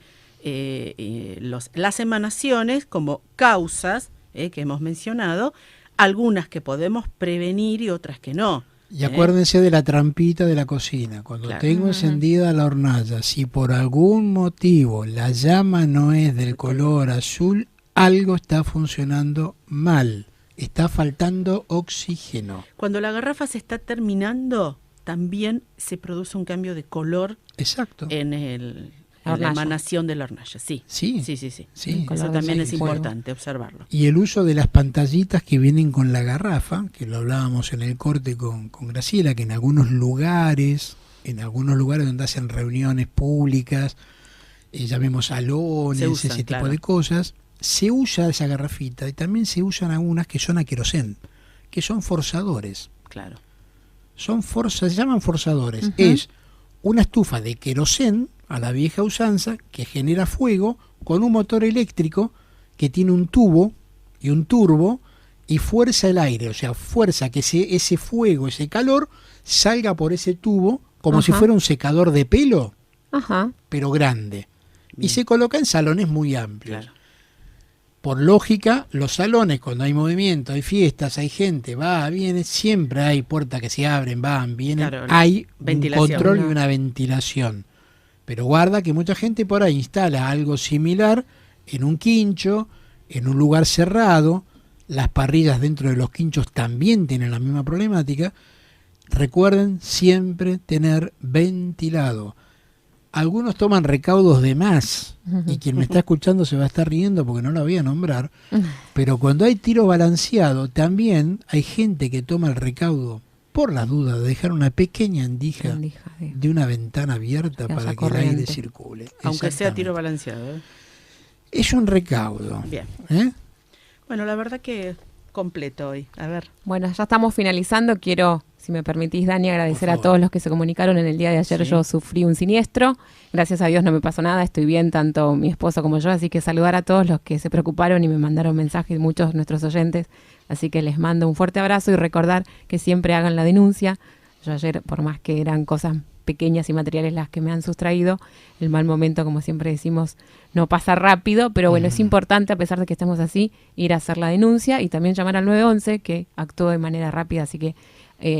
las emanaciones como causas que hemos mencionado, algunas que podemos prevenir y otras que no. Y acuérdense de la trampita de la cocina. Cuando Claro. tengo encendida la hornalla, si por algún motivo la llama no es del color azul, algo está funcionando mal. Está faltando oxígeno. Cuando la garrafa se está terminando, también se produce un cambio de color Exacto. en la Hornalla. emanación de la hornalla. Sí, Sí. sí. Sí. Color Eso de también es fuego. importante observarlo. Y el uso de las pantallitas que vienen con la garrafa, que lo hablábamos en el corte con Graciela, que en algunos lugares donde hacen reuniones públicas, llamemos salones, Se usan, ese claro. tipo de cosas, se usa esa garrafita y también se usan algunas que son a querosén, que son forzadores. Claro. Se llaman forzadores. Ujú. Es una estufa de querosén a la vieja usanza que genera fuego con un motor eléctrico que tiene un tubo y un turbo y fuerza el aire, o sea, fuerza que ese fuego, ese calor salga por ese tubo como si Ajá. fuera un secador de pelo, Ajá. pero grande. Y Bien. se coloca en salones muy amplios. Claro. Por lógica, los salones, cuando hay movimiento, hay fiestas, hay gente, va, viene, siempre hay puertas que se abren, van, vienen, Claro, hay un ventilación, control ¿no? y una ventilación. Pero guarda que mucha gente por ahí instala algo similar en un quincho, en un lugar cerrado, las parrillas dentro de los quinchos también tienen la misma problemática. Recuerden siempre tener ventilado. Algunos toman recaudos de más y quien me está escuchando se va a estar riendo porque no lo voy a nombrar, pero cuando hay tiro balanceado también hay gente que toma el recaudo por la duda de dejar una pequeña endija Rendija de- de una ventana abierta Que haya para que el aire corriente. circule. Aunque sea tiro Exactamente. balanceado. Es un recaudo. Bien. ¿Eh? Bueno, la verdad que completo hoy. A ver. Bueno, ya estamos finalizando. Quiero, si me permitís, Dani, agradecer Por a favor. todos los que se comunicaron en el día de ayer. Sí. Yo sufrí un siniestro. Gracias a Dios no me pasó nada. Estoy bien, tanto mi esposo como yo. Así que saludar a todos los que se preocuparon y me mandaron mensajes, muchos de nuestros oyentes. Así que les mando un fuerte abrazo y recordar que siempre hagan la denuncia. Yo ayer, por más que eran cosas pequeñas y materiales las que me han sustraído, el mal momento, como siempre decimos, no pasa rápido, pero bueno, es importante, a pesar de que estemos así, ir a hacer la denuncia y también llamar al 911, que actuó de manera rápida, así que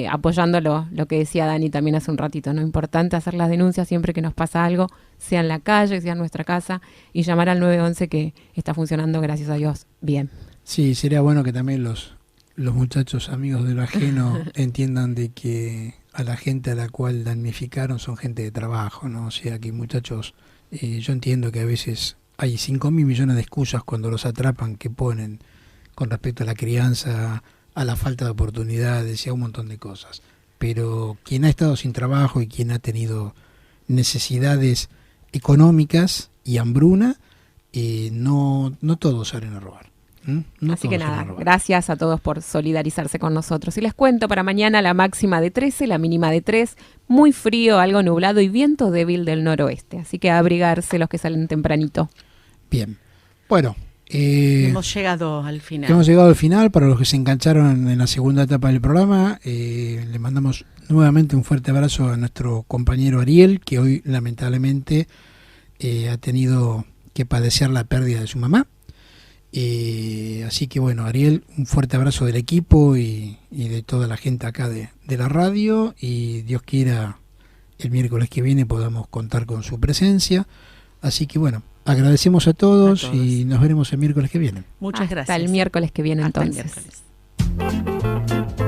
apoyando lo que decía Dani también hace un ratito, ¿no? Importante hacer las denuncias siempre que nos pasa algo, sea en la calle, sea en nuestra casa, y llamar al 911 que está funcionando, gracias a Dios, bien. Sí, sería bueno que también los muchachos amigos de lo ajeno entiendan de que a la gente a la cual damnificaron son gente de trabajo, ¿no? O sea que muchachos, yo entiendo que a veces hay 5.000 millones de excusas cuando los atrapan que ponen con respecto a la crianza, a la falta de oportunidades y a un montón de cosas. Pero quien ha estado sin trabajo y quien ha tenido necesidades económicas y hambruna, no todos salen a robar. No Así que todos nada, somos robados. gracias a todos por solidarizarse con nosotros. Y les cuento, para mañana la máxima de 13, la mínima de 3, muy frío, algo nublado y viento débil del noroeste. Así que a abrigarse los que salen tempranito. Bien. Bueno, Hemos llegado al final. hemos llegado al final. Para los que se engancharon en la segunda etapa del programa, le mandamos nuevamente un fuerte abrazo a nuestro compañero Ariel, que hoy lamentablemente ha tenido que padecer la pérdida de su mamá. Así que bueno, Ariel, un fuerte abrazo del equipo y de toda la gente acá de la radio, y Dios quiera el miércoles que viene podamos contar con su presencia. Así que bueno, agradecemos a todos y nos veremos el miércoles que viene. Muchas gracias. Hasta el miércoles que viene Hasta el entonces. miércoles.